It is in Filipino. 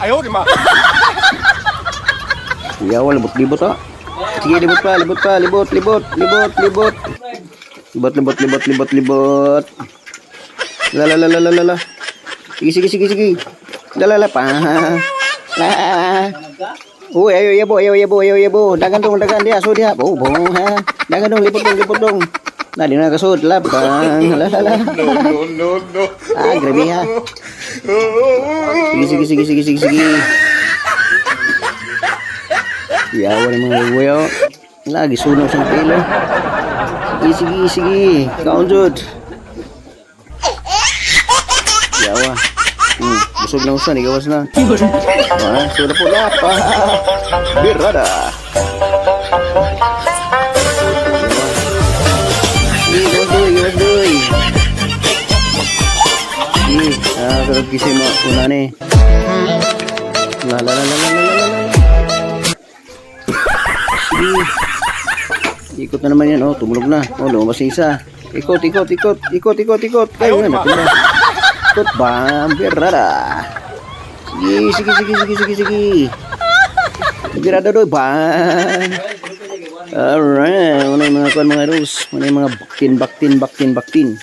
Ayaw, di ma. Yawa, libot-libot ha. Sige, libot pa, libot pa, libot. Libot. Lala. Sige. Lala pa. Uy, ayo yabo. Dagan dia, so dia. Oh, ha. Dagan dong, libot dong. Nah, di na kasud labang. Lala. No. Ah, grabe ha. Sige. Yawa ng mga buyo. Lagi sunog sa pila. Sige. Kaunjud. Yawa. Busog na usan, igawas na. Sudah po lapa. Birada. Iwas doy. Sarap kisih mo una ni. La. Ikot na naman yan. Oh, tumulog na. Oh, lumabas yung isa. Ikot. Kayo nga natin na. Ikot, bam, birada. Sige. Birada doy, bam. Alright. Ano yung mga rules? Ano yung mga baktin.